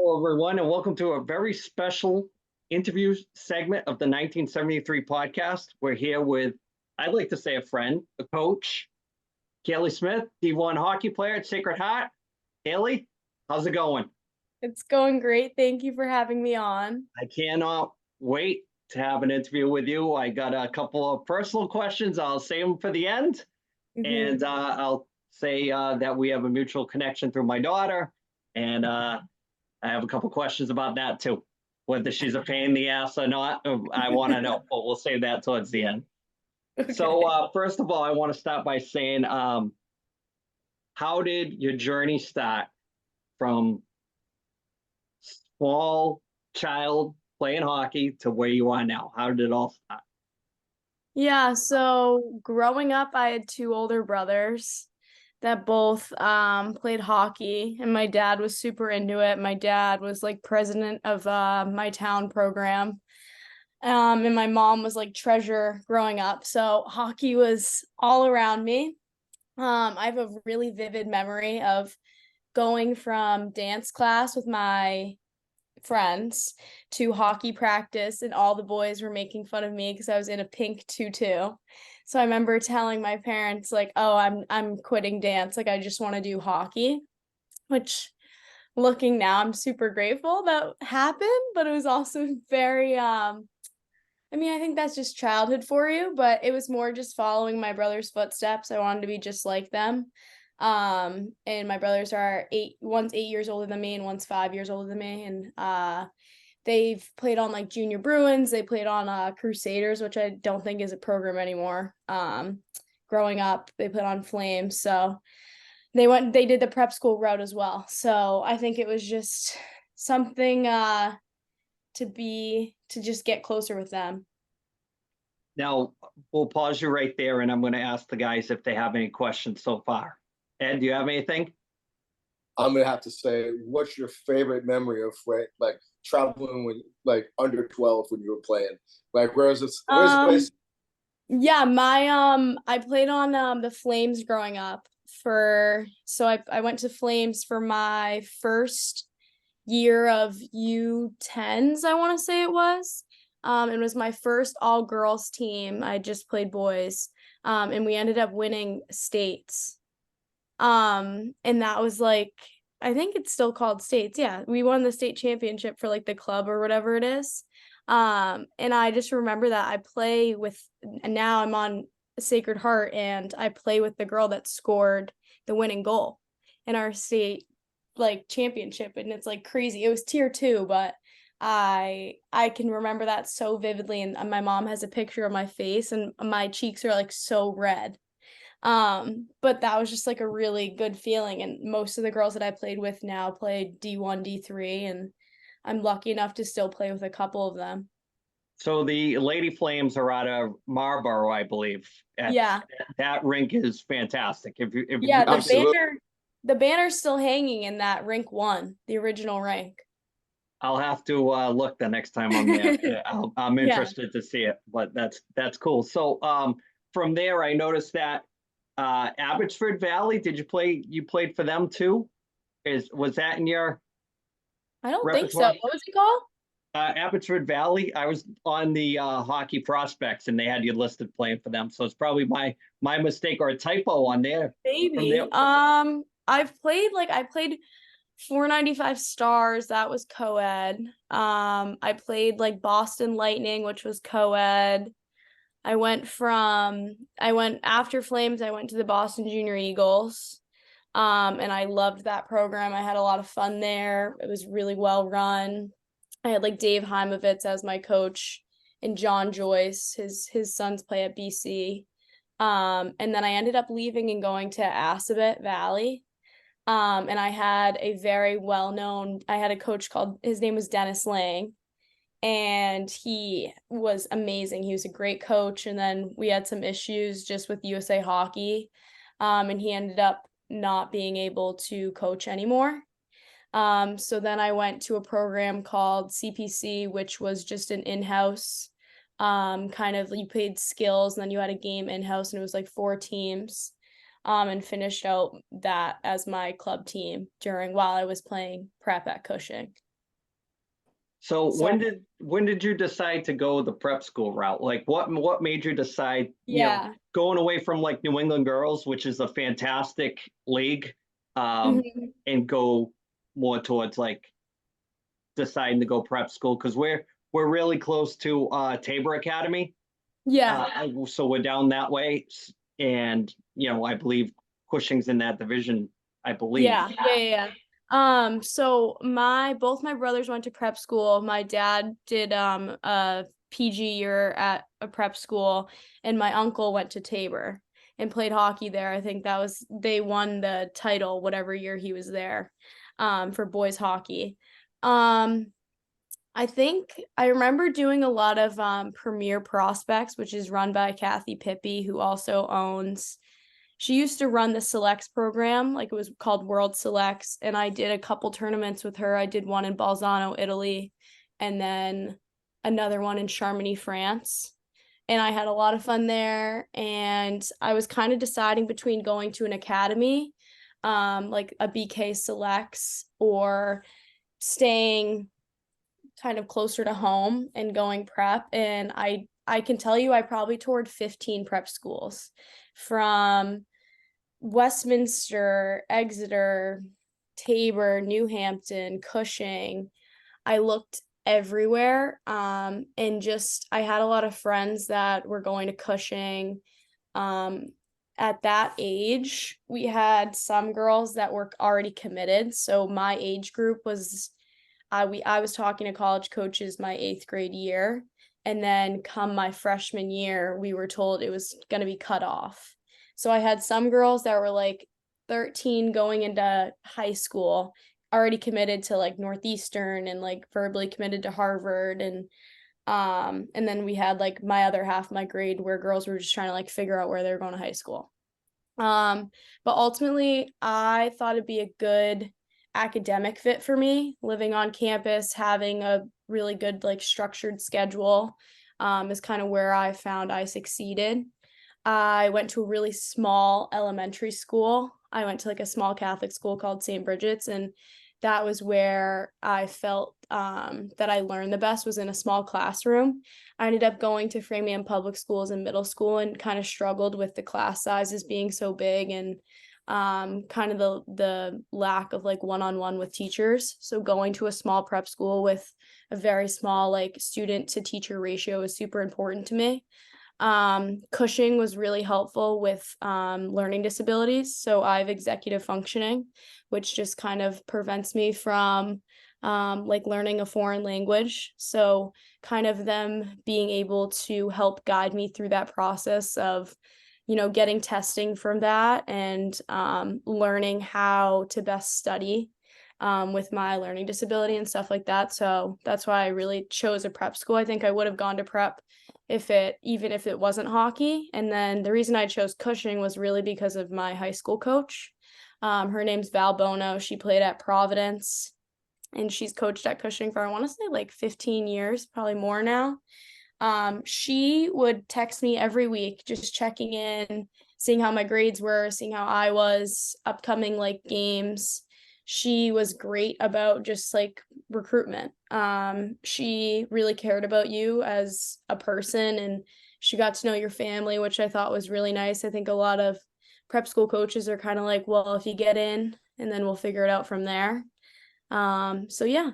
Hello, everyone, and welcome to a very special interview segment of the 1973 podcast. We're here with, I'd like to say, a friend, a coach, Kailey Smith, D1 hockey player at Sacred Heart. Kailey, how's it going? It's going great. Thank you for having me on. I cannot wait to have an interview with you. I got a couple of personal questions. I'll save them for the end. And I'll say that we have a mutual connection through my daughter. And I have a couple questions about that too. Whether she's a pain in the ass or not, I want to know, but we'll save that towards the end. Okay. So first of all, I want to start by saying, how did your journey start from small child playing hockey to where you are now? How did it all start? Yeah, so growing up, I had two older brothers that both played hockey, and my dad was super into it. My dad was like president of my town program. And my mom was like treasurer growing up. So hockey was all around me. I have a really vivid memory of going from dance class with my friends to hockey practice, and all the boys were making fun of me because I was in a pink tutu. So I remember telling my parents, like, oh, I'm quitting dance, like I just want to do hockey, which looking now, I'm super grateful that happened, but it was also very I think that's just childhood for you, but it was more just following my brother's footsteps. I wanted to be just like them. And my brothers are one's 8 years older than me and one's 5 years older than me. And they've played on like Junior Bruins. They played on Crusaders, which I don't think is a program anymore. Growing up, they played on Flames. So they did the prep school route as well. So I think it was just something to just get closer with them. Now, we'll pause you right there, and I'm going to ask the guys if they have any questions so far. Ed, do you have anything? I'm gonna have to say, what's your favorite memory of like traveling with like under 12 when you were playing? Like, where's the place? Yeah, I played on the Flames growing up I went to Flames for my first year of U10s, I want to say it was. It was my first all girls team. I just played boys. And we ended up winning states. And that was like, I think it's still called states. Yeah, we won the state championship for like the club or whatever it is. And I just remember that and now I'm on Sacred Heart, and I play with the girl that scored the winning goal in our state like championship, and it's like crazy. It was tier 2, but I can remember that so vividly, and my mom has a picture of my face and my cheeks are like so red. But that was just like a really good feeling, and most of the girls that I played with now play D1, D3, and I'm lucky enough to still play with a couple of them. So the Lady Flames are out of Marlborough, I believe. Yeah. That rink is fantastic. Yeah, the banner's still hanging in that rink 1, the original rink. I'll have to look the next time I'm there. I'm interested to see it, but that's cool. So from there, I noticed that Abbotsford Valley. You played for them too? Was that in your? I don't think so. repertoire? What was it called? Abbotsford Valley. I was on the hockey prospects, and they had you listed playing for them. So it's probably my mistake or a typo on there. Maybe. I played 495 Stars. That was co-ed. I played like Boston Lightning, which was co-ed. I went after Flames, I went to the Boston Junior Eagles. And I loved that program. I had a lot of fun there. It was really well run. I had like Dave Heimovitz as my coach, and John Joyce, his sons play at BC. And then I ended up leaving and going to Assabet Valley. And I had a coach his name was Dennis Lang, and he was amazing. He was a great coach. And then we had some issues just with USA Hockey. And he ended up not being able to coach anymore. So then I went to a program called CPC, which was just an in-house, kind of, you played skills and then you had a game in-house, and it was like 4 teams, and finished out that as my club team while I was playing prep at Cushing. So So when did you decide to go the prep school route? Like what made you decide, yeah. going away from like New England Girls, which is a fantastic league, Mhm. and go more towards like deciding to go prep school? Because we're really close to Tabor Academy. Yeah. So we're down that way. And I believe Cushing's in that division, I believe. Yeah. So both my brothers went to prep school. My dad did a PG year at a prep school, and my uncle went to Tabor and played hockey there. I think they won the title whatever year he was there, for boys hockey. I think I remember doing a lot of Premier Prospects, which is run by Kathy Pippy, who also owns. She used to run the Selects program, like it was called World Selects, and I did a couple tournaments with her. I did one in Bolzano, Italy, and then another one in Chamonix, France. And I had a lot of fun there. And I was kind of deciding between going to an academy, like a BK Selects, or staying kind of closer to home and going prep. And I can tell you I probably toured 15 prep schools, from Westminster, Exeter, Tabor, New Hampton, Cushing. I looked everywhere. And just I had a lot of friends that were going to Cushing. At that age, we had some girls that were already committed. So my age group was I was talking to college coaches my 8th grade year, and then come my freshman year, we were told it was going to be cut off. So I had some girls that were like 13 going into high school, already committed to like Northeastern and like verbally committed to Harvard, and then we had like my other half my grade where girls were just trying to like figure out where they were going to high school. But ultimately I thought it'd be a good academic fit for me, living on campus, having a really good like structured schedule, is kind of where I found I succeeded. I went to a really small elementary school. I went to like a small Catholic school called St. Bridget's, and that was where I felt that I learned the best, was in a small classroom. I ended up going to Framingham Public Schools in middle school and kind of struggled with the class sizes being so big, and kind of the lack of like one-on-one with teachers. So going to a small prep school with a very small like student to teacher ratio is super important to me. Cushing was really helpful with learning disabilities. So I have executive functioning, which just kind of prevents me from like learning a foreign language. So kind of them being able to help guide me through that process of getting testing from that, and learning how to best study with my learning disability and stuff like that. So that's why I really chose a prep school. I think I would have gone to prep even if it wasn't hockey. And then the reason I chose Cushing was really because of my high school coach. Her name's Val Bono. She played at Providence, and she's coached at Cushing for, I want to say like 15 years, probably more now. She would text me every week, just checking in, seeing how my grades were, seeing how I was, upcoming like games. She was great about just like recruitment. She really cared about you as a person, and she got to know your family, which I thought was really nice. I think a lot of prep school coaches are kind of like, well, if you get in, and then we'll figure it out from there. So yeah.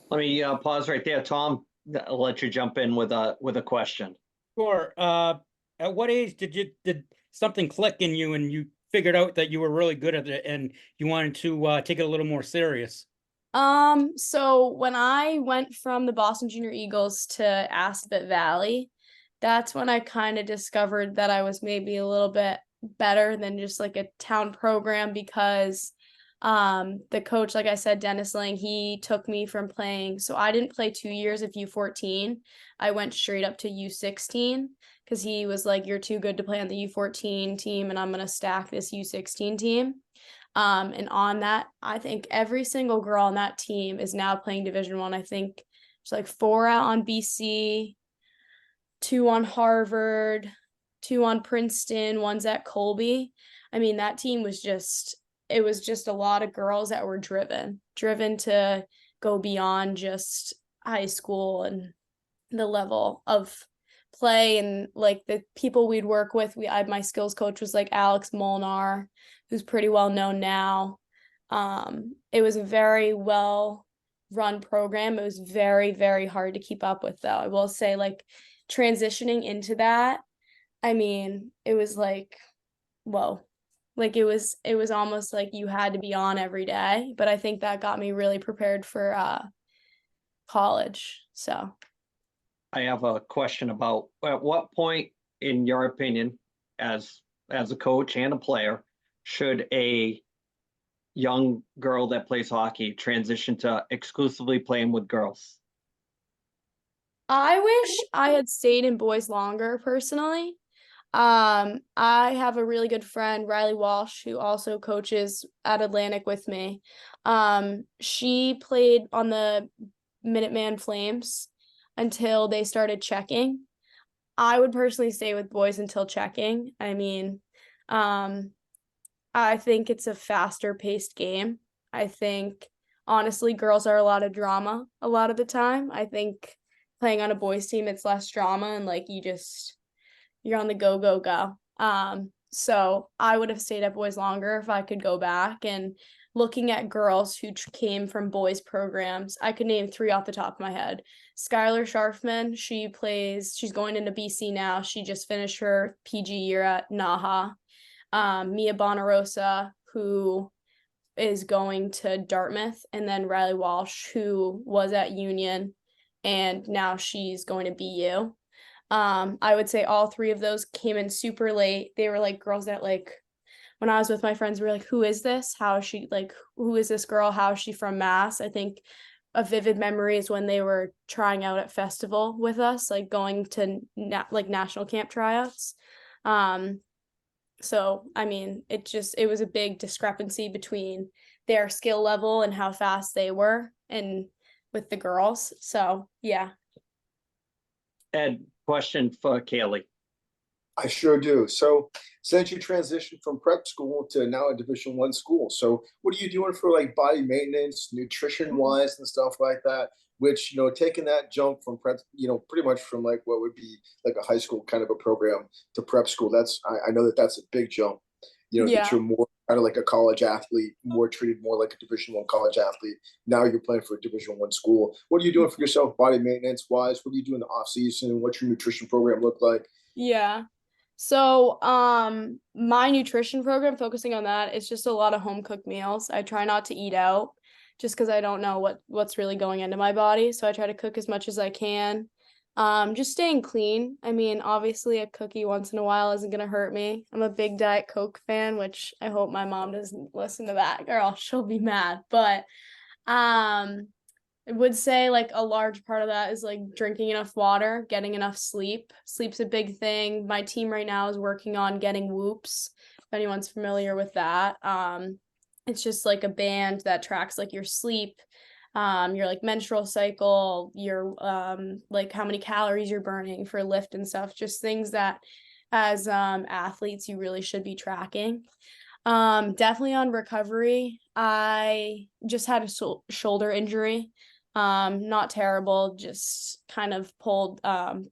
Let me pause right there, Tom. I'll let you jump in with a question. Sure. At what age did something click in you and you figured out that you were really good at it and you wanted to take it a little more serious? So when I went from the Boston Junior Eagles to Assabet Valley, that's when I kind of discovered that I was maybe a little bit better than just like a town program, because the coach, like I said, Dennis Lang, he took me from playing. So I didn't play 2 years of U14. I went straight up to U16, because he was like, you're too good to play on the U14 team, and I'm going to stack this U16 team. And on that, I think every single girl on that team is now playing Division I. I think there's like 4 out on BC, 2 on Harvard, 2 on Princeton, 1's at Colby. I mean, that team was just, it was just a lot of girls that were driven to go beyond just high school and the level of play. And like the people we'd work with, my skills coach was like Alex Molnar, who's pretty well known now. It was a very well run program. It was very, very hard to keep up with, though. I will say, like, transitioning into that, I mean, it was like, whoa, like it was almost like you had to be on every day. But I think that got me really prepared for college. So I have a question about at what point, in your opinion, as a coach and a player, should a young girl that plays hockey transition to exclusively playing with girls? I wish I had stayed in boys longer, personally. I have a really good friend, Riley Walsh, who also coaches at Atlantic with me. She played on the Minuteman Flames until they started checking. I would personally stay with boys until checking. I mean, I think it's a faster paced game. I think, honestly, girls are a lot of drama a lot of the time. I think playing on a boys team, it's less drama, and like you're on the go, go, go. So I would have stayed at boys longer if I could go back. And looking at girls who came from boys programs, I could name 3 off the top of my head. Skylar Scharfman, she's going into BC now. She just finished her PG year at NEGHL. Mia Bonarosa, who is going to Dartmouth, and then Riley Walsh, who was at Union, and now she's going to BU. I would say all 3 of those came in super late. They were like girls that, like, when I was with my friends, we were like, who is this? How is she, like, who is this girl? How is she from Mass? I think a vivid memory is when they were trying out at festival with us, like going to national camp tryouts. So, I mean, it was a big discrepancy between their skill level and how fast they were and with the girls. So, yeah. Ed, question for Kailey. I sure do. So since you transitioned from prep school to now a Division I school, so what are you doing for like body maintenance, nutrition wise and stuff like that? Which, taking that jump from prep, pretty much from like what would be like a high school kind of a program to prep school, I know that's a big jump, that you're more kind of like a college athlete, more treated more like a Division I college athlete. Now you're playing for a Division I school. What are you doing for yourself body maintenance wise? What do you do in the off season? What's your nutrition program look like? Yeah. So, my nutrition program, focusing on that, it's just a lot of home cooked meals. I try not to eat out just because I don't know what's really going into my body. So I try to cook as much as I can. Just staying clean. I mean, obviously a cookie once in a while isn't gonna hurt me. I'm a big Diet Coke fan, which I hope my mom doesn't listen to that, or else she'll be mad. But I would say like a large part of that is like drinking enough water, getting enough sleep. Sleep's a big thing. My team right now is working on getting Whoops, if anyone's familiar with that. It's just like a band that tracks like your sleep, your like menstrual cycle, your like how many calories you're burning for lift and stuff, just things that as athletes you really should be tracking. Definitely on recovery. I just had a shoulder injury. Not terrible, just kind of pulled,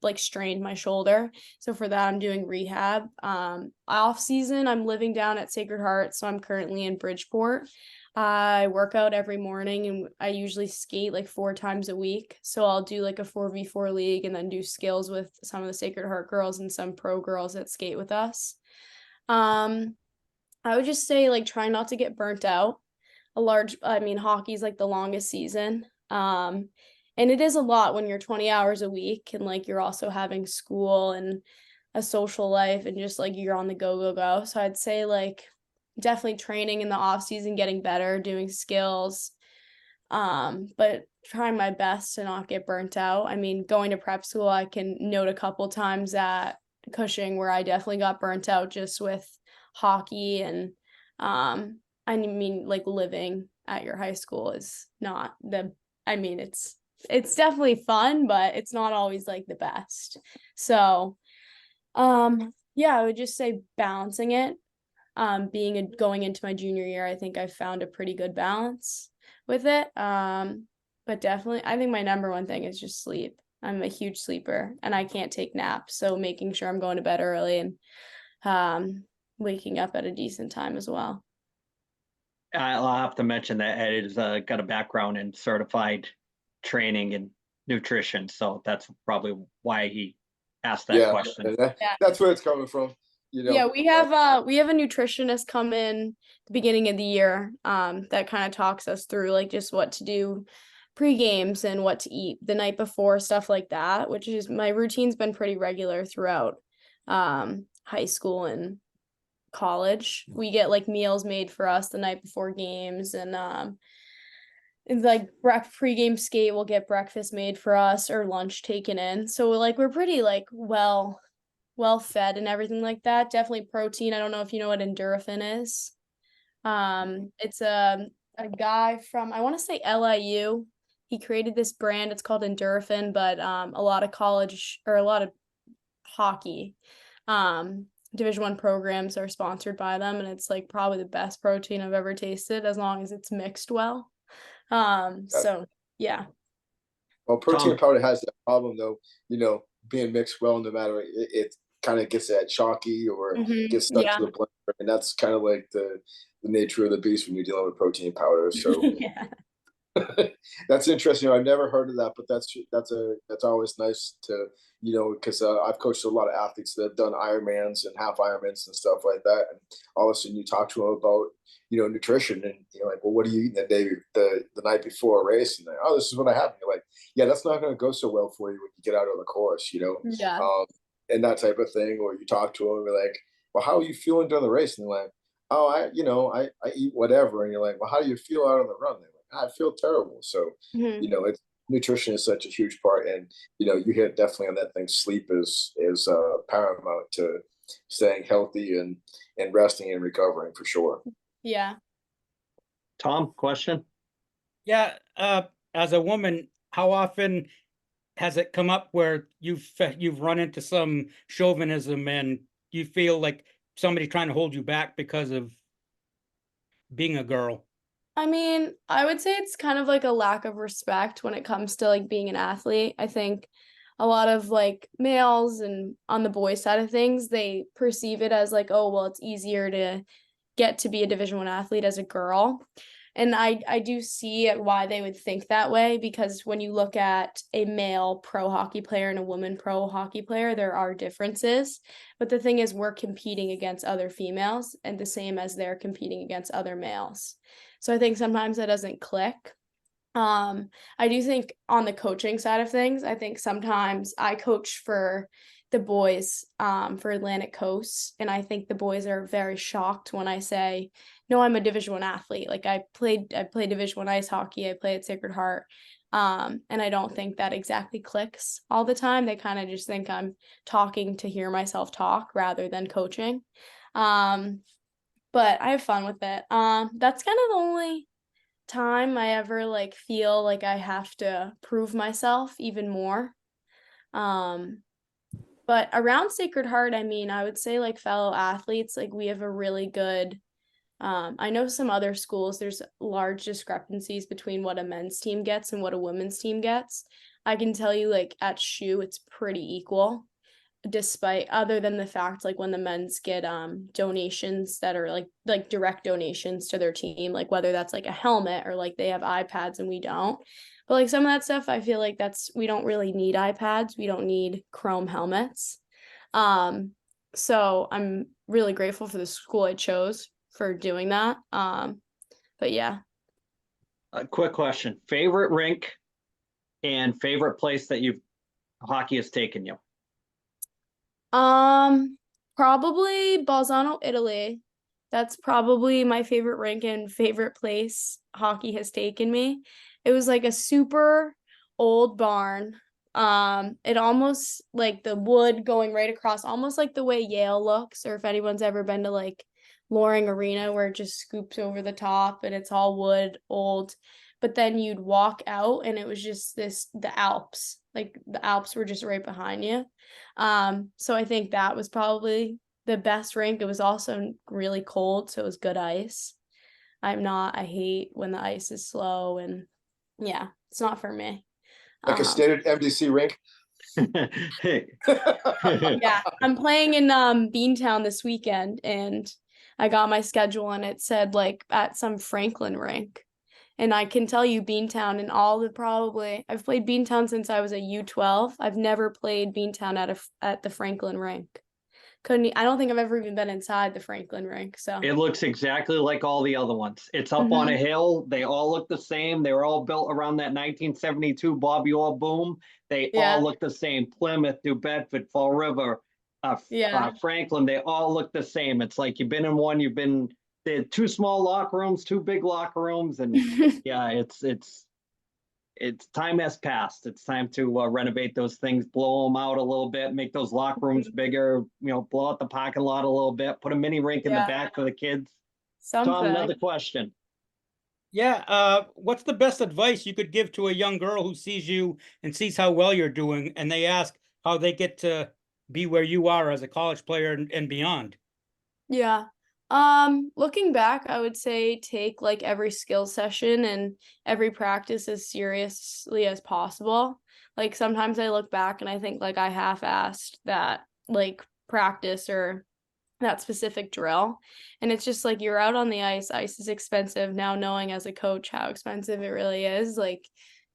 like strained my shoulder. So for that, I'm doing rehab. Off season, I'm living down at Sacred Heart, so I'm currently in Bridgeport. I work out every morning and I usually skate like 4 times a week. So I'll do like a 4v4 league and then do skills with some of the Sacred Heart girls and some pro girls that skate with us. I would just say like try not to get burnt out. Hockey's like the longest season. And it is a lot when you're 20 hours a week and like you're also having school and a social life and just like you're on the go, go, go. So I'd say like definitely training in the off season, getting better, doing skills, but trying my best to not get burnt out. I mean, going to prep school, I can note a couple times at Cushing where I definitely got burnt out just with hockey and like living at your high school is not it's definitely fun, but it's not always like the best. So I would just say balancing it. Going into my junior year, I think I found a pretty good balance with it. but definitely, I think my number one thing is just sleep. I'm a huge sleeper and I can't take naps. So making sure I'm going to bed early and waking up at a decent time as well. I'll have to mention that Ed has got a background in certified training and nutrition, so that's probably why he asked that Yeah, question. and that's where it's coming from. You know, Yeah, we have a nutritionist come in the beginning of the year that kind of talks us through like just what to do pre-games and what to eat the night before, stuff like that, which is my routine's been pretty regular throughout high school and college. We get like meals made for us the night before games, and it's like pre-game skate, we'll get breakfast made for us or lunch taken in. So like we're pretty like well fed and everything like that. Definitely protein. I don't know if you know what Endorphin is. It's a guy from, I want to say LIU. He created this brand. It's called Endorphin, but a lot of college or a lot of hockey Division I programs are sponsored by them, and it's like probably the best protein I've ever tasted as long as it's mixed well. So yeah. well, protein Tom. powder has that problem though. You know, being mixed well, no matter it kind of gets that chalky or gets stuck Yeah. to the blender, and that's kind of like the nature of the beast when you're dealing with protein powder. So Yeah. that's interesting. I've never heard of that, but that's always nice to because I've coached a lot of athletes that have done Ironmans and half Ironmans and stuff like that, and all of a sudden you talk to them about nutrition, and you're like, well, what are you eating the night before a race, and oh, this is what I have. And you're like, yeah, that's not going to go so well for you when you get out on the course, Yeah. and that type of thing. Or you talk to them, and you're like, well, how are you feeling during the race? And they're like, oh, I eat whatever, and you're like, well, how do you feel out on the run? They're like, I feel terrible. So it's nutrition is such a huge part, and you hit definitely on that thing. Sleep is paramount to staying healthy and resting and recovering for sure. Yeah. Tom, question? Yeah, as a woman, how often has it come up where you've run into some chauvinism and you feel like somebody trying to hold you back because of being a girl? I mean, I would say it's kind of like a lack of respect when it comes to like being an athlete. I think a lot of like males and on the boys side of things, they perceive it as like, oh, well, it's easier to get to be a Division I athlete as a girl. And I do see why they would think that way, because when you look at a male pro hockey player and a woman pro hockey player, there are differences. But the thing is, we're competing against other females and the same as they're competing against other males. So I think sometimes that doesn't click. I do think on the coaching side of things, I think sometimes I coach for the boys for Atlantic Coast, and I think the boys are very shocked when I say, no, I'm a Division I athlete. Like I played Division I ice hockey, I play at Sacred Heart. And I don't think that exactly clicks all the time. They kind of just think I'm talking to hear myself talk rather than coaching. But I have fun with it. That's kind of the only time I ever like feel like I have to prove myself even more. But around Sacred Heart, I mean, I would say like fellow athletes, like we have a really good I know some other schools, there's large discrepancies between what a men's team gets and what a women's team gets. I can tell you like at SHU, it's pretty equal, despite other than the fact like when the men's get donations that are like direct donations to their team, like whether that's like a helmet or like they have iPads and we don't. But like some of that stuff, I feel like we don't really need iPads. We don't need chrome helmets. So I'm really grateful for the school I chose for doing that. But yeah. A quick question. Favorite rink and favorite place that hockey has taken you? Probably Bolzano, Italy. That's probably my favorite rink and favorite place hockey has taken me. It was like a super old barn. It almost like the wood going right across, almost like the way Yale looks, or if anyone's ever been to like Loring Arena where it just scoops over the top and it's all wood, old. But then you'd walk out and it was just the Alps. Like the Alps were just right behind you. So I think that was probably the best rink. It was also really cold, so it was good ice. I hate when the ice is slow and Yeah, it's not for me. Like a standard MDC rink? Yeah, I'm playing in Beantown this weekend, and I got my schedule and it said like at some Franklin rink. And I can tell you Beantown and I've played Beantown since I was a U12. I've never played Beantown at the Franklin rink. I don't think I've ever even been inside the Franklin rink. So It looks exactly like all the other ones. It's up on a hill. They all look the same. They were all built around that 1972 Bobby Orr boom. They yeah, all look the same. Plymouth, New Bedford, Fall River, yeah. Franklin, they all look the same. It's like you've been in one, there are two small locker rooms, two big locker rooms, and yeah, it's time has passed. It's time to renovate those things, blow them out a little bit, make those locker rooms bigger, blow out the parking lot a little bit, put a mini rink in the Yeah. back for the kids. Tom, Something. another question. Yeah, what's the best advice you could give to a young girl who sees you and sees how well you're doing, and they ask how they get to be where you are as a college player and beyond? Yeah. Looking back, I would say take like every skill session and every practice as seriously as possible. Like sometimes I look back and I think like I half-assed that like practice or that specific drill. And it's just like you're out on the ice. Ice is expensive. Now knowing as a coach how expensive it really is, like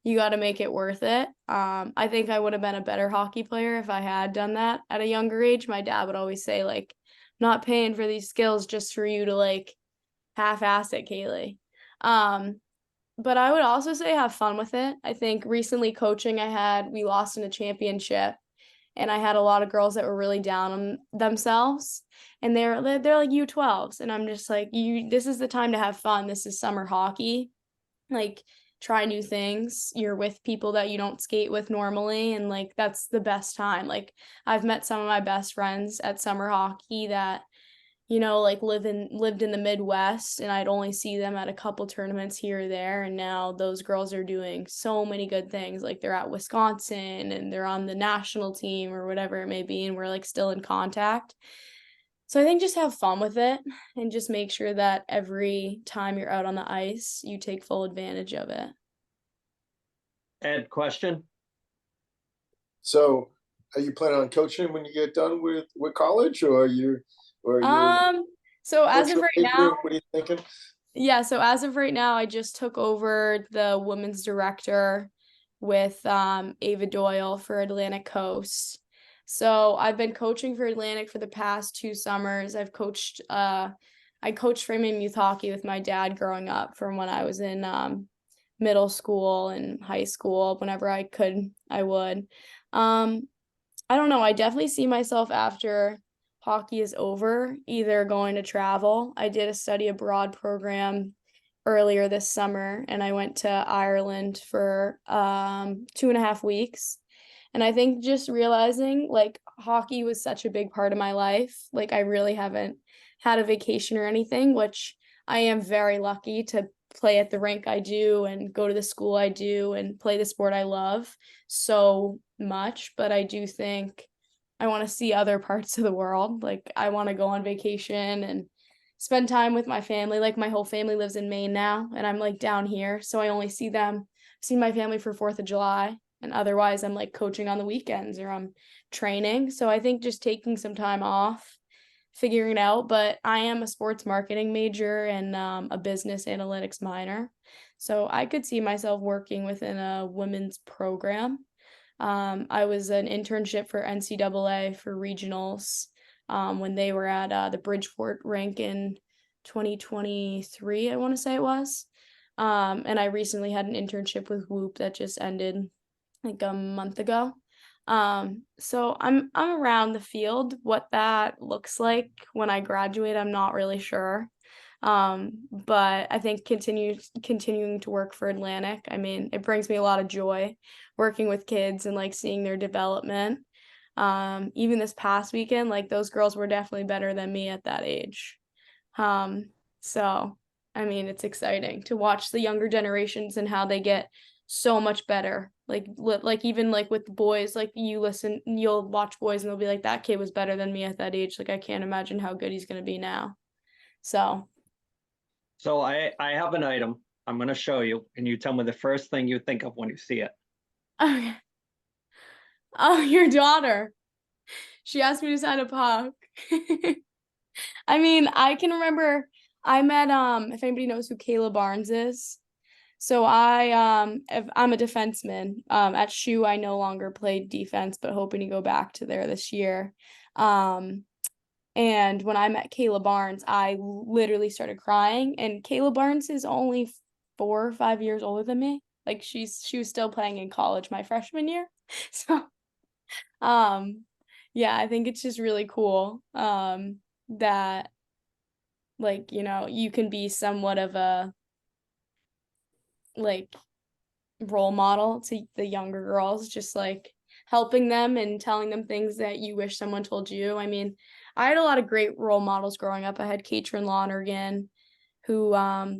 you got to make it worth it. I think I would have been a better hockey player if I had done that at a younger age. My dad would always say like not paying for these skills just for you to like half-ass it, Kailey. But I would also say have fun with it. I think recently coaching we lost in a championship and I had a lot of girls that were really down on themselves and they're like U12s and I'm just like this is the time to have fun. This is summer hockey. Like try new things. You're with people that you don't skate with normally and like that's the best time. Like I've met some of my best friends at summer hockey that like lived in the Midwest and I'd only see them at a couple tournaments here or there. And now those girls are doing so many good things. Like they're at Wisconsin and they're on the national team or whatever it may be. And we're like still in contact. So I think just have fun with it and just make sure that every time you're out on the ice, you take full advantage of it. Ed, question? So are you planning on coaching when you get done with college, or are you so as of right now, what are you thinking? Yeah, so as of right now, I just took over the women's director with Ava Doyle for Atlantic Coast. So I've been coaching for Atlantic for the past 2 summers. I coached Framingham youth hockey with my dad growing up from when I was in middle school and high school. Whenever I could, I would. I don't know. I definitely see myself after hockey is over, either going to travel. I did a study abroad program earlier this summer and I went to Ireland for 2.5 weeks. And I think just realizing like hockey was such a big part of my life. Like I really haven't had a vacation or anything, which I am very lucky to play at the rink I do and go to the school I do and play the sport I love so much. But I do think I want to see other parts of the world. Like I want to go on vacation and spend time with my family. Like my whole family lives in Maine now and I'm like down here. So I only see my family for 4th of July. And otherwise I'm like coaching on the weekends or I'm training. So I think just taking some time off, figuring it out. But I am a sports marketing major and a business analytics minor. So I could see myself working within a women's program. I was an internship for NCAA for regionals when they were at the Bridgeport rink in 2023, I want to say it was. And I recently had an internship with Whoop that just ended like a month ago. So I'm around the field. What that looks like when I graduate, I'm not really sure. But I think continuing to work for Atlantic, I mean, it brings me a lot of joy working with kids and like seeing their development. Even this past weekend, like those girls were definitely better than me at that age. So I mean, it's exciting to watch the younger generations and how they get so much better. Like even like with the boys, like you'll watch boys and they'll be like, that kid was better than me at that age. Like I can't imagine how good he's gonna be now. So I have an item. I'm going to show you, and you tell me the first thing you think of when you see it. Okay. Oh, your daughter. She asked me to sign a puck. I mean, I can remember I met if anybody knows who Kayla Barnes is. So I'm a defenseman. At SHU I no longer played defense, but hoping to go back to there this year. And when I met Kayla Barnes, I literally started crying. And Kayla Barnes is only 4 or 5 years older than me. Like she was still playing in college my freshman year. So yeah, I think it's just really cool that, like, you know, you can be somewhat of a like role model to the younger girls, just like helping them and telling them things that you wish someone told you. I mean, I had a lot of great role models growing up. I had Katrin Lonergan, who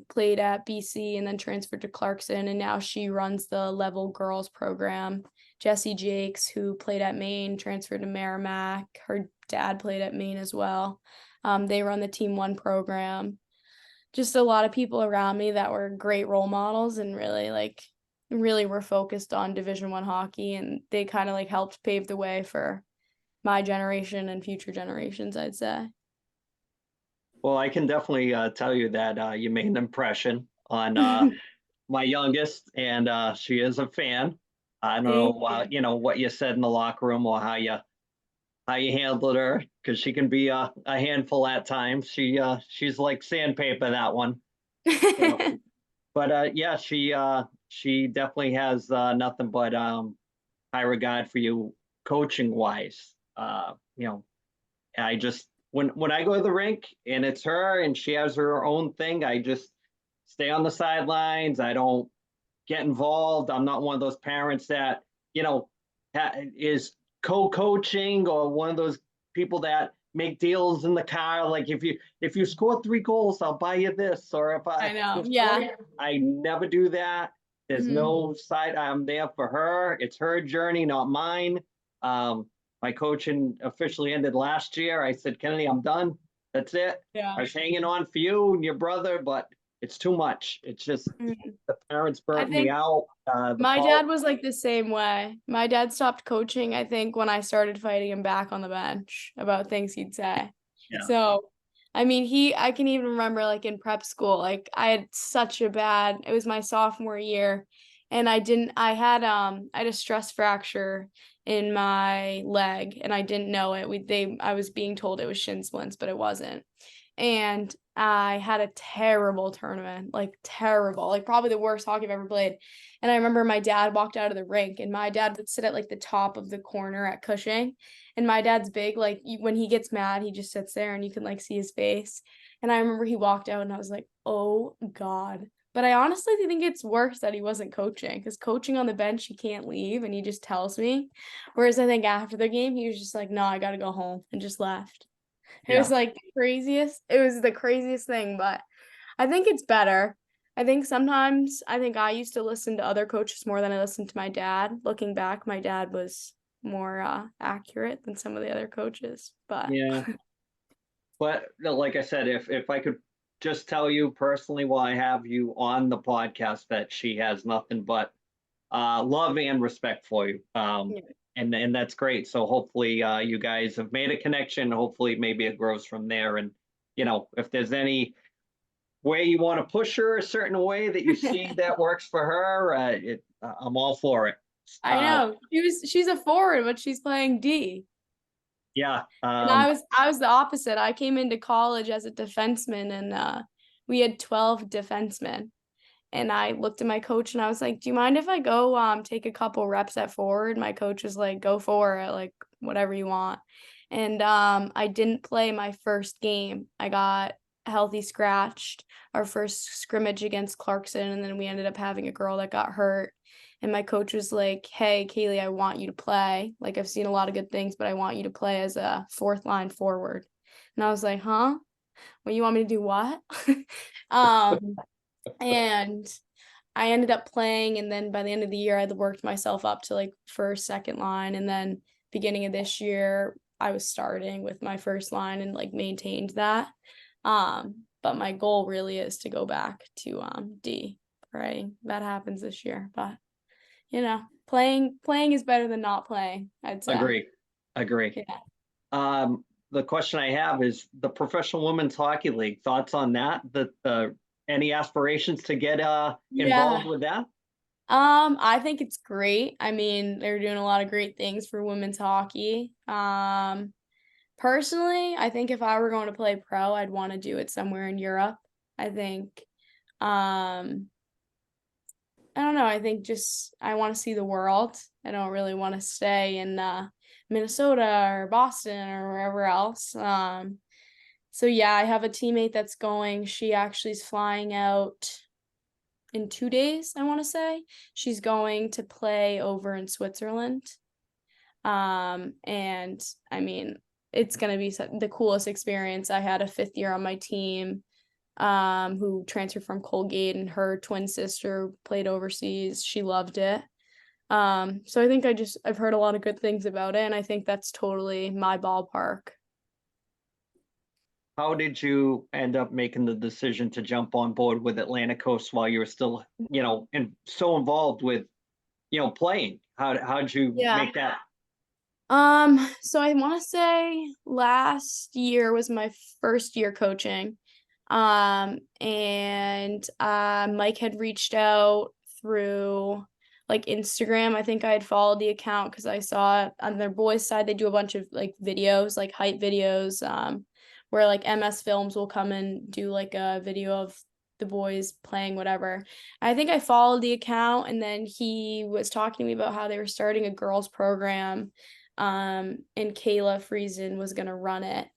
played at BC and then transferred to Clarkson, and now she runs the Level Girls program. Jessie Jakes, who played at Maine, transferred to Merrimack. Her dad played at Maine as well. They run the Team One program. Just a lot of people around me that were great role models and really were focused on Division I hockey, and they kind of like helped pave the way for my generation and future generations, I'd say. Well, I can definitely tell you that you made an impression on my youngest, and she is a fan. I don't know, you know, what you said in the locker room or how you handled her, because she can be a handful at times. She's like sandpaper, that one. So, but yeah, she definitely has nothing but high regard for you coaching wise. You know, I just when I go to the rink and it's her and she has her own thing, I just stay on the sidelines. I don't get involved. I'm not one of those parents that, you know, is co-coaching or one of those people that make deals in the car. Like if you score 3 goals, I'll buy you this. Or if I know, yeah. I never do that. There's no side. I'm there for her. It's her journey, not mine. My coaching officially ended last year. I said, Kennedy, I'm done. That's it. Yeah. I was hanging on for you and your brother, but it's too much. It's just the parents burnt me out. My dad was like the same way. My dad stopped coaching, I think, when I started fighting him back on the bench about things he'd say. Yeah. So, I mean, I can even remember like in prep school, like I had it was my sophomore year, and I had a stress fracture in my leg, and I didn't know it. I was being told it was shin splints, but it wasn't. And I had a terrible tournament, like terrible, like probably the worst hockey I've ever played. And I remember my dad walked out of the rink, and my dad would sit at like the top of the corner at Cushing. And my dad's big, like when he gets mad, he just sits there and you can like see his face. And I remember he walked out and I was like, oh God. But I honestly think it's worse that he wasn't coaching, because coaching on the bench, he can't leave and he just tells me. Whereas I think after the game, he was just like, no, I got to go home, and just left. It was like the craziest thing, but I think it's better. I think sometimes I used to listen to other coaches more than I listened to my dad. Looking back, my dad was more accurate than some of the other coaches, but yeah. But like I said, if I could just tell you personally while I have you on the podcast, that she has nothing but love and respect for you. And that's great. So hopefully you guys have made a connection. Hopefully maybe it grows from there. And, you know, if there's any way you want to push her a certain way that you see that works for her, I'm all for it. I know she's a forward, but she's playing D. Yeah. And I was the opposite. I came into college as a defenseman, and we had 12 defensemen. And I looked at my coach and I was like, do you mind if I go take a couple reps at forward? My coach was like, go for it, like whatever you want. And I didn't play my first game. I got healthy scratched our first scrimmage against Clarkson, and then we ended up having a girl that got hurt. And my coach was like, hey, Kailey, I want you to play. Like, I've seen a lot of good things, but I want you to play as a 4th line forward. And I was like, huh? Well, you want me to do what? And I ended up playing, and then by the end of the year, I had worked myself up to like 1st, 2nd line, and then beginning of this year, I was starting with my 1st line and like maintained that. But my goal really is to go back to D. pray that happens this year. But you know, playing is better than not playing, I'd say. Agree. Yeah. The question I have is the Professional Women's Hockey League. Thoughts on that? Any aspirations to get involved with that? I think it's great. I mean, they're doing a lot of great things for women's hockey. Personally, I think if I were going to play pro, I'd want to do it somewhere in Europe. I think, I don't know. I think just I want to see the world. I don't really want to stay in Minnesota or Boston or wherever else. So yeah, I have a teammate that's going. She actually is flying out in 2 days, I want to say. She's going to play over in Switzerland. And I mean, it's going to be the coolest experience. I had a 5th year on my team who transferred from Colgate, and her twin sister played overseas. She loved it. So I think I've heard a lot of good things about it, and I think that's totally my ballpark. How did you end up making the decision to jump on board with Atlantic Coast while you were still, and so involved with, playing? How did you make that? So I want to say last year was my first year coaching. And Mike had reached out through like Instagram. I think I had followed the account because I saw it on their boys' side. They do a bunch of like videos, like hype videos, where like MS Films will come and do like a video of the boys playing whatever. I think I followed the account, and then he was talking to me about how they were starting a girls program, and Kailey Friesen was gonna run it.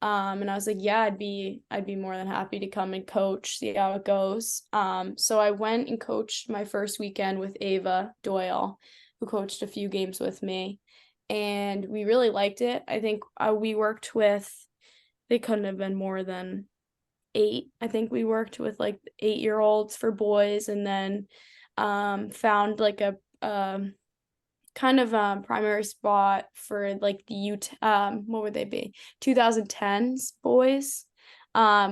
And I was like, yeah, I'd be more than happy to come and coach, see how it goes. So I went and coached my first weekend with Ava Doyle, who coached a few games with me, and we really liked it. I think we worked with, they couldn't have been more than 8. I think we worked with like 8-year-olds for boys, and then found like a kind of primary spot for like the what would they be, 2010s boys,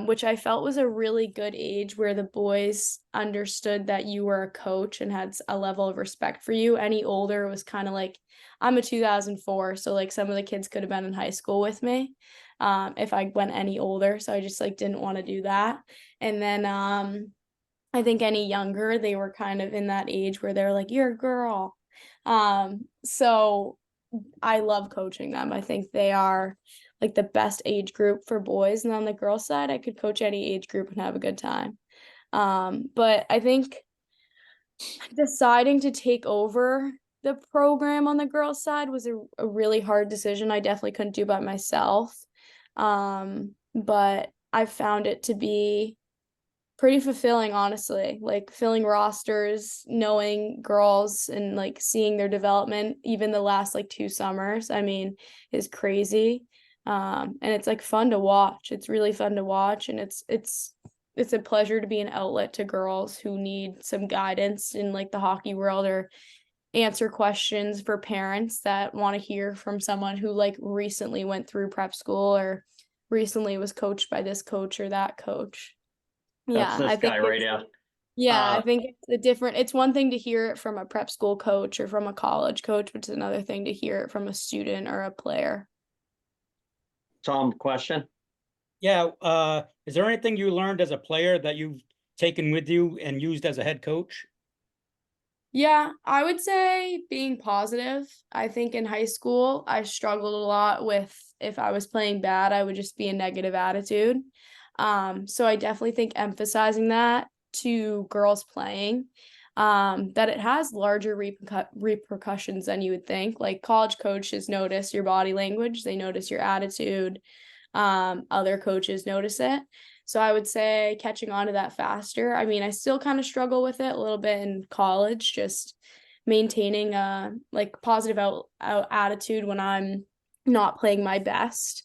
which I felt was a really good age where the boys understood that you were a coach and had a level of respect for you. Any older was kind of like, I'm a 2004, so like some of the kids could have been in high school with me if I went any older, so I just like didn't want to do that. And then I think any younger, they were kind of in that age where they're like, you're a girl. So I love coaching them. I think they are like the best age group for boys. And on the girls' side, I could coach any age group and have a good time. But I think deciding to take over the program on the girls' side was a really hard decision. I definitely couldn't do by myself. But I found it to be pretty fulfilling, honestly, like filling rosters, knowing girls and like seeing their development, even the last like 2 summers, I mean, is crazy. And it's like fun to watch. It's really fun to watch. And it's a pleasure to be an outlet to girls who need some guidance in like the hockey world, or answer questions for parents that want to hear from someone who like recently went through prep school or recently was coached by this coach or that coach. That's this guy right now. Yeah, I think it's one thing to hear it from a prep school coach or from a college coach, but it's another thing to hear it from a student or a player. Tom, question? Yeah. Is there anything you learned as a player that you've taken with you and used as a head coach? Yeah, I would say being positive. I think in high school, I struggled a lot with, if I was playing bad, I would just be a negative attitude. So I definitely think emphasizing that to girls playing, that it has larger repercussions than you would think. Like college coaches notice your body language, they notice your attitude. Other coaches notice it. So I would say catching on to that faster. I mean, I still kind of struggle with it a little bit in college, just maintaining a like positive attitude when I'm not playing my best.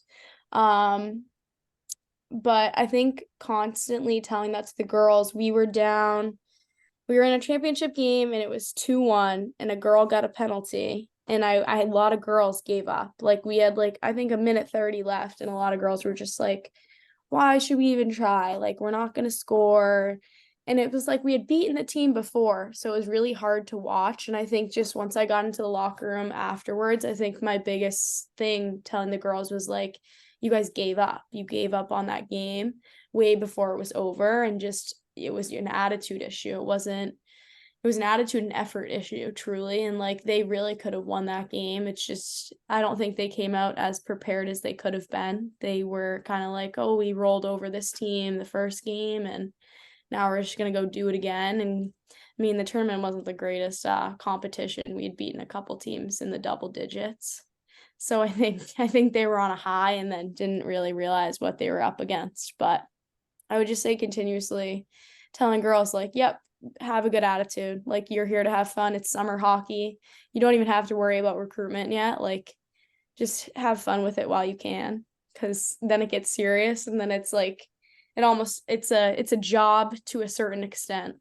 But I think constantly telling that to the girls. We were in a championship game and it was 2-1 and a girl got a penalty. And I had a lot of girls gave up. Like we had like, I think a minute 30 left, and a lot of girls were just like, why should we even try? Like, we're not going to score. And it was like we had beaten the team before, so it was really hard to watch. And I think just once I got into the locker room afterwards, I think my biggest thing telling the girls was like, you guys gave up. You gave up on that game way before it was over, and just it was an attitude issue. It was an attitude and effort issue, truly. And like they really could have won that game. It's just, I don't think they came out as prepared as they could have been. They were kind of like, oh, we rolled over this team the first game, and now we're just going to go do it again. And I mean, the tournament wasn't the greatest competition. We had beaten a couple teams in the double digits. So I think they were on a high and then didn't really realize what they were up against. But I would just say continuously telling girls like, yep, have a good attitude. Like, you're here to have fun. It's summer hockey. You don't even have to worry about recruitment yet. Like, just have fun with it while you can, because then it gets serious, and then it's like it's a job to a certain extent.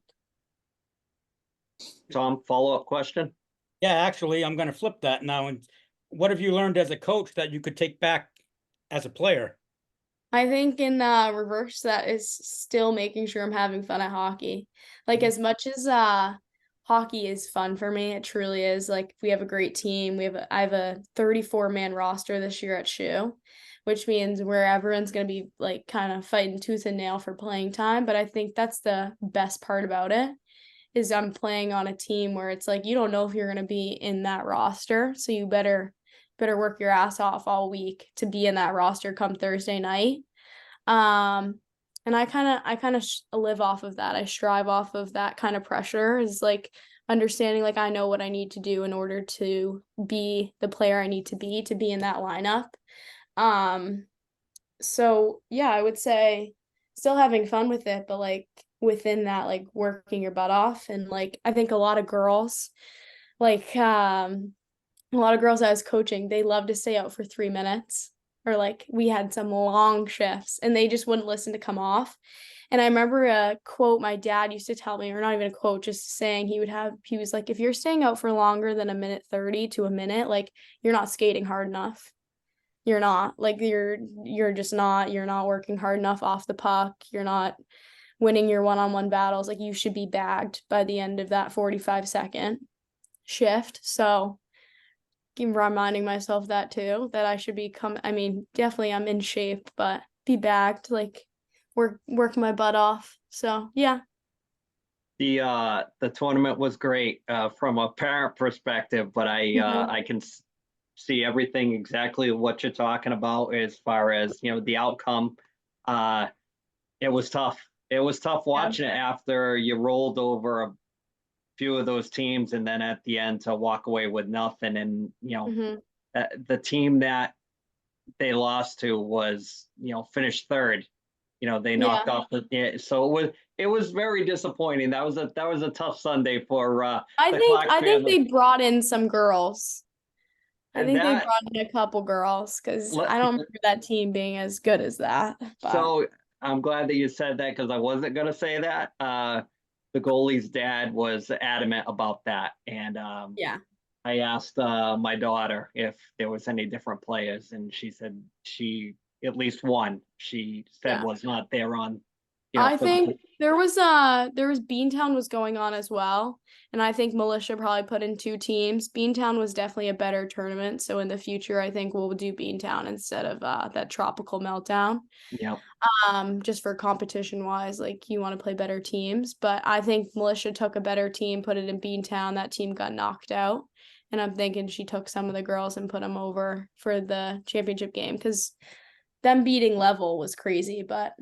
Tom, follow-up question? Yeah, actually, I'm going to flip that now. And what have you learned as a coach that you could take back as a player? I think in reverse, that is still making sure I'm having fun at hockey. Like, as much as hockey is fun for me, it truly is. Like, we have a great team. I have a 34-man roster this year at SHU, which means where everyone's going to be like kind of fighting tooth and nail for playing time. But I think that's the best part about it, is I'm playing on a team where it's like you don't know if you're going to be in that roster, so you better work your ass off all week to be in that roster come Thursday night. And I kind of live off of that. I strive off of that kind of pressure, is like understanding like I know what I need to do in order to be the player I need to be in that lineup. So yeah, I would say still having fun with it, but like within that, like working your butt off. And like I think a lot of girls I was coaching, they love to stay out for 3 minutes, or like we had some long shifts and they just wouldn't listen to come off. And I remember a quote my dad used to tell me, or not even a quote, just saying he was like, if you're staying out for longer than 1:30 to a minute, like you're not skating hard enough. You're not, like you're not working hard enough off the puck. You're not winning your one-on-one battles. Like you should be bagged by the end of that 45-second shift. So keep reminding myself that too, that I should definitely I'm in shape, but be bagged, like work my butt off. So yeah. The tournament was great from a parent perspective, but I can see everything exactly what you're talking about as far as the outcome. It was tough. It was tough watching it after you rolled over a few of those teams, and then at the end to walk away with nothing. And the team that they lost to was finished third. They knocked off so it was very disappointing. That was a tough Sunday for I think they brought in some girls. I think they brought in a couple girls, because I don't remember that team being as good as that. But. So I'm glad that you said that, because I wasn't going to say that. The goalie's dad was adamant about that. And I asked my daughter if there was any different players, and she said at least one she said was not there on. I think there was Beantown was going on as well, and I think Militia probably put in 2 teams. Beantown was definitely a better tournament, so in the future I think we'll do Beantown instead of that Tropical Meltdown. Yeah. Just for competition wise, like you want to play better teams, but I think Militia took a better team, put it in Beantown. That team got knocked out, and I'm thinking she took some of the girls and put them over for the championship game, because them beating Level was crazy. But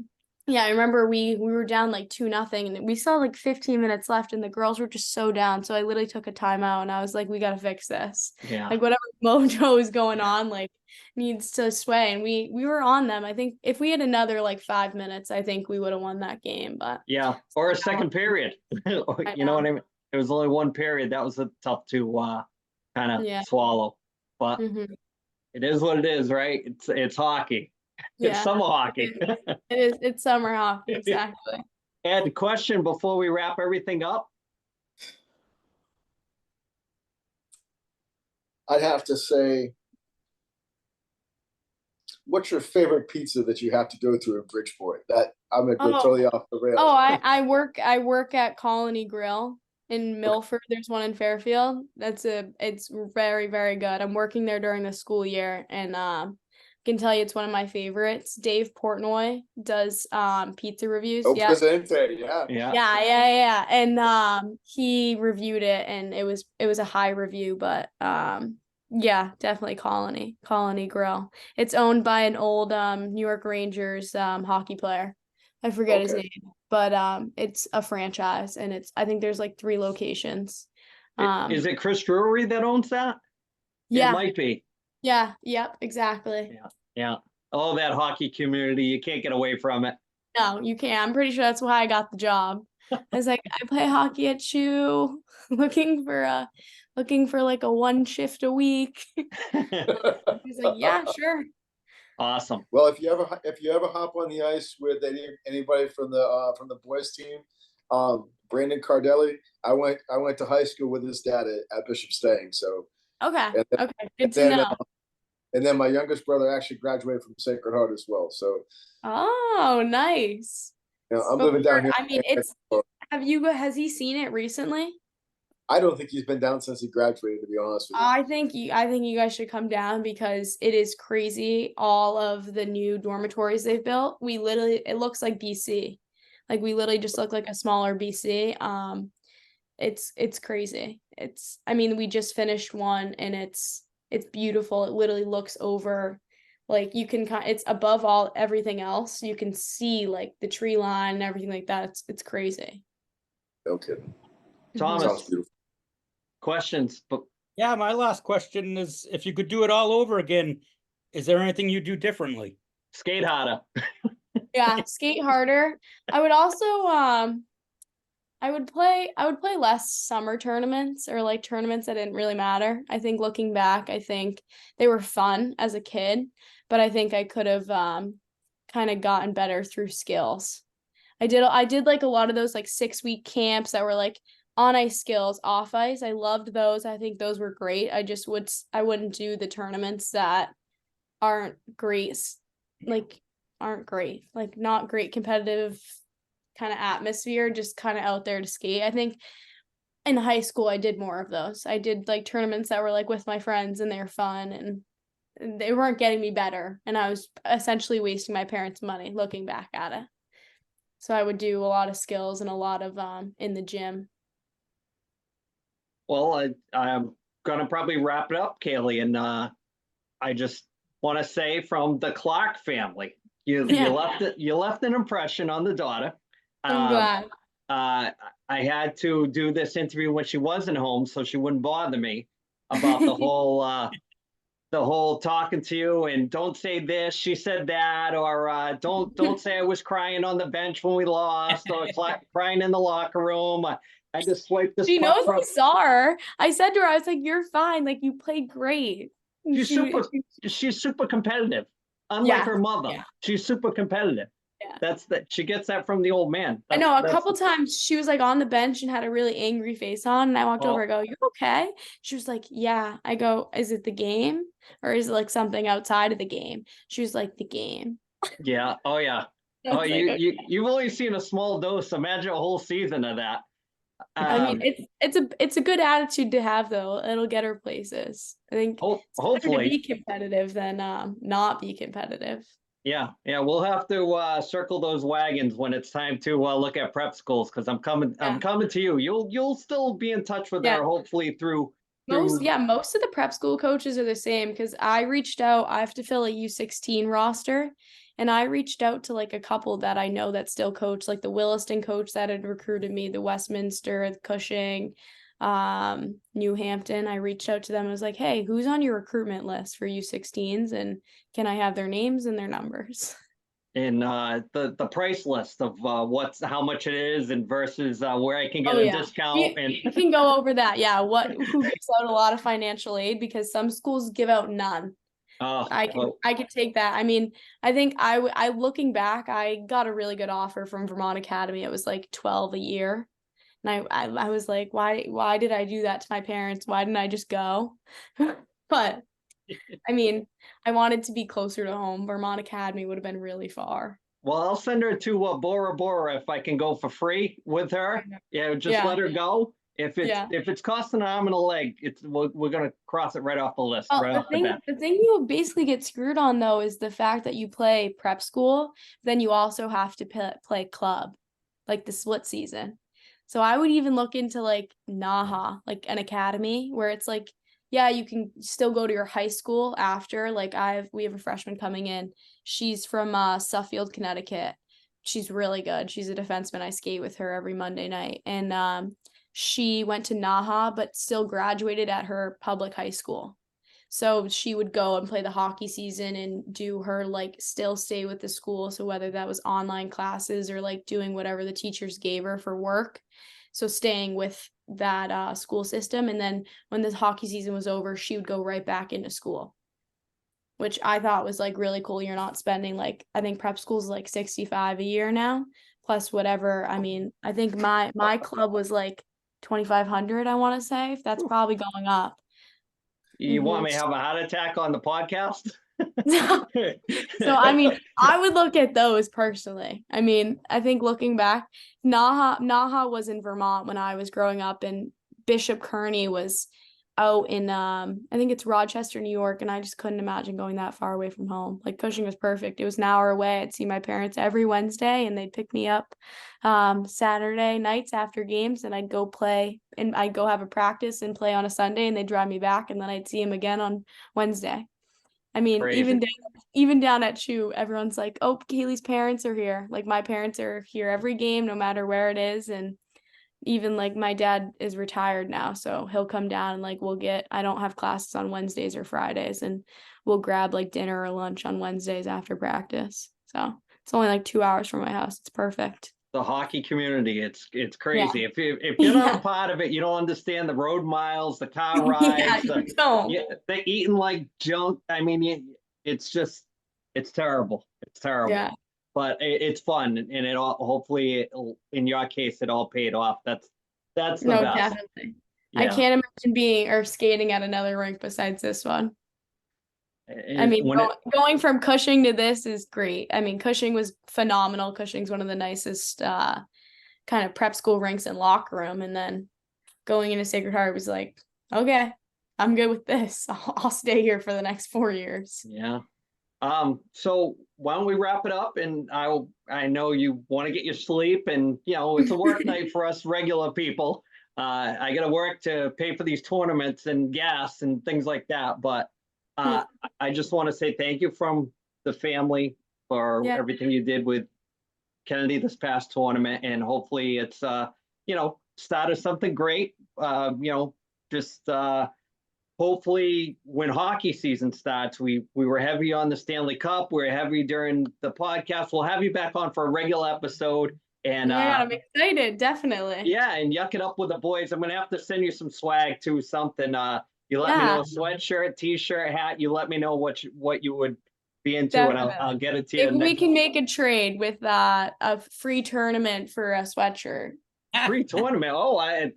yeah, I remember we were down like 2-0, and we saw like 15 minutes left, and the girls were just so down. So I literally took a timeout, and I was like, we got to fix this. Yeah. Like whatever mojo is going on, like needs to sway. And we were on them. I think if we had another like 5 minutes, I think we would have won that game. But yeah, or a second period. You know what I mean? It was only one period. That was tough to kind of swallow. But it is what it is, right? It's hockey. Yeah. It's summer hockey. It's summer hockey, exactly. Ed, question before we wrap everything up. I'd have to say what's your favorite pizza that you have to go through in Bridgeport? That I'm gonna go Oh. totally off the rails. Oh, I work at Colony Grill in Milford. There's one in Fairfield. It's very, very good. I'm working there during the school year, and can tell you it's one of my favorites. Dave Portnoy does pizza reviews. Oh, Yeah. Presidente, yeah. Yeah. Yeah. And he reviewed it, and it was a high review, but yeah, definitely Colony Grill. It's owned by an old New York Rangers hockey player. I forget his Okay. name, but it's a franchise, and I think there's like 3 locations. Is it Chris Drury that owns that? It Yeah, might be. yeah, yep, exactly. Yeah. Oh, that hockey community, you can't get away from it. No, you can't. I'm pretty sure that's why I got the job. I was like, I play hockey at CHU, looking for like a 1 shift a week. He's like, yeah, sure. Awesome. Well, if you ever hop on the ice with anybody from the boys team, Brandon Cardelli, I went to high school with his dad at Bishop Staying. So Okay, then, okay, good to know. And then my youngest brother actually graduated from Sacred Heart as well. So Oh, nice. I'm living down here. I mean, has he seen it recently? I don't think he's been down since he graduated, to be honest with you. I think you guys should come down because it is crazy. All of the new dormitories they've built, it looks like BC. Like we literally just look like a smaller BC. It's crazy. I mean, we just finished one, and it's beautiful. It literally looks over, like it's above everything else. You can see like the tree line and everything like that. It's crazy. No kidding. Thomas, Sounds beautiful. questions? But Yeah, my last question is, if you could do it all over again, is there anything you do differently? skate harder. Yeah, skate harder. I would also I would play less summer tournaments, or like tournaments that didn't really matter. I think looking back, I think they were fun as a kid, but I think I could have kind of gotten better through skills. I did like a lot of those like 6-week camps that were like on ice skills, off ice. I loved those. I think those were great. I wouldn't do the tournaments that aren't great, like not great competitive kind of atmosphere, just kind of out there to skate. I think in high school I did more of those. I did like tournaments that were like with my friends, and they're fun, and they weren't getting me better, and I was essentially wasting my parents' money looking back at it. So I would do a lot of skills and a lot of in the gym. Well, I'm gonna probably wrap it up, Kailey, and I just want to say, from the Clark family, you left an impression on the daughter. I'm glad. I had to do this interview when she wasn't home, so she wouldn't bother me about the whole talking to you and don't say this, she said that, or don't say I was crying on the bench when we lost, or crying in the locker room. I just swiped this. She knows I saw her. I said to her, I was like, "You're fine. Like you played great." She's super competitive. Unlike her mother, yeah. She's super competitive. Yeah. She gets that from the old man. I know a couple times she was like on the bench and had a really angry face on, and I walked over, I go, "You okay?" She was like, "Yeah." I go, "Is it the game, or is it like something outside of the game?" She was like, "The game." Yeah. Oh yeah. Oh, you've only seen a small dose. Imagine a whole season of that. I mean, it's a good attitude to have, though. It'll get her places. I think it's better to be competitive than not be competitive. Yeah, we'll have to circle those wagons when it's time to look at prep schools, because I'm coming to you. You'll still be in touch with her, hopefully through most of the prep school coaches are the same, because I reached out. I have to fill a U16 roster, and I reached out to like a couple that I know that still coach, like the Williston coach that had recruited me, the Westminster, the Cushing, New Hampton. I reached out to them. I was like, "Hey, who's on your recruitment list for U16s, and can I have their names and their numbers?" And the price list of how much it is, and versus where I can get a discount. And you can go over that. Yeah, who gives out a lot of financial aid, because some schools give out none. I could take that. I mean, I think I looking back, I got a really good offer from Vermont Academy. It was like $12 a year. And I was like, why did I do that to my parents? Why didn't I just go? But I mean, I wanted to be closer to home. Vermont Academy would have been really far. Well, I'll send her to Bora Bora if I can go for free with her. Yeah, just Yeah. let her go. If Yeah. it's costing an arm and a leg, we're gonna cross it right off the list, Well, right off the bat. the thing you basically get screwed on though is the fact that you play prep school, then you also have to play club, like the split season. So I would even look into like NEGHL, like an academy where it's like, yeah, you can still go to your high school after. Like we have a freshman coming in. She's from Suffield, Connecticut. She's really good. She's a defenseman. I skate with her every Monday night. And she went to NEGHL, but still graduated at her public high school. So she would go and play the hockey season and do her like still stay with the school. So whether that was online classes or like doing whatever the teachers gave her for work. So staying with that school system. And then when the hockey season was over, she would go right back into school, which I thought was like really cool. You're not spending like, I think prep school's like $65 a year now, plus whatever. I mean, I think my club was like $2,500, I want to say, if that's probably going up. You want me to have a heart attack on the podcast? So I mean, I would look at those personally. I mean, I think looking back, NEGHL was in Vermont when I was growing up, and Bishop Kearney was out in I think it's Rochester, New York, and I just couldn't imagine going that far away from home. Like Cushing was perfect. It was an hour away. I'd see my parents every Wednesday, and they'd pick me up Saturday nights after games, and I'd go play, and I'd go have a practice and play on a Sunday, and they'd drive me back, and then I'd see them again on Wednesday. I mean, Crazy. even down at CHU, everyone's like, "Oh, Kailey's parents are here." Like my parents are here every game, no matter where it is, and even like my dad is retired now, so he'll come down and like I don't have classes on Wednesdays or Fridays, and we'll grab like dinner or lunch on Wednesdays after practice. So it's only like 2 hours from my house. It's perfect. The hockey community, it's crazy. Yeah. If you're not Yeah. a part of it, you don't understand the road miles, the car Yeah, rides, you don't. they're eating like junk. I mean, it's terrible. It's terrible. Yeah. But it's fun, and it all, hopefully in your case it all paid off. That's the No, best. definitely. I Yeah. can't imagine being or skating at another rink besides this one. I mean, going from Cushing to this is great. I mean, Cushing was phenomenal. Cushing's one of the nicest kind of prep school rinks and locker room. And then going into Sacred Heart was like, okay, I'm good with this. I'll stay here for the next 4 years. Yeah. So why don't we wrap it up? And I know you want to get your sleep, and it's a work night for us regular people. I got to work to pay for these tournaments and gas and things like that. But I just want to say thank you from the family for everything you did with Kennedy this past tournament, and hopefully it's started something great. Hopefully when hockey season starts, we were heavy on the Stanley Cup. We were heavy during the podcast. We'll have you back on for a regular episode. And I'm excited, definitely. Yeah, and yuck it up with the boys. I'm gonna have to send you some swag too, something. You let me know, sweatshirt, t-shirt, hat. You let me know what you would be into, Definitely. and I'll get it to you. Maybe we can make a trade with a free tournament for a sweatshirt. Free tournament. Oh, I'm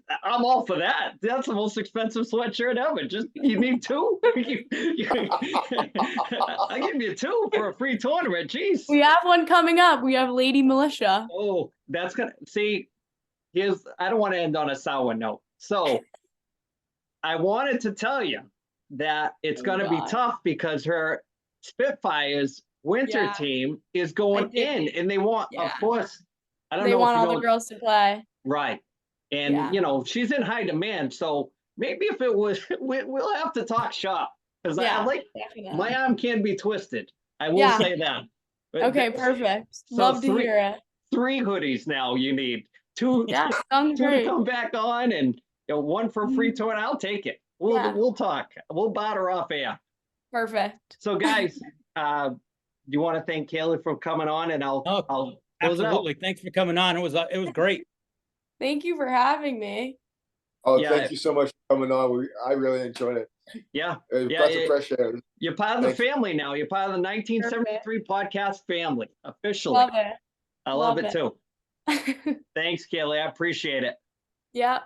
all for that. That's the most expensive sweatshirt ever. Just you need two. I'll give you two for a free tournament. Jeez. We have one coming up. We have Lady Militia. Oh, that's gonna see. I don't want to end on a sour note. So I wanted to tell you that it's gonna be tough because her Spitfires winter team is going in, and they want, of course, I don't know. They want all the girls to play. Right. And, she's in high demand. So maybe if it was, we'll have to talk shop, because my arm can be twisted. I will say that. Okay, perfect. Love to hear it. 3 hoodies now you need. 2 sounds great. To come back on, and one for a free tour. I'll take it. We'll talk. We'll barter off air. Perfect. So guys, do you want to thank Kailey for coming on, and I'll absolutely. Thanks for coming on. It was great. Thank you for having me. Oh, thank you so much for coming on. I really enjoyed it. Yeah. It was a breath of fresh air. You're part of the family now. You're part of the 1973 podcast family, officially. Love it. I love it too. Thanks, Kailey. I appreciate it. Yeah.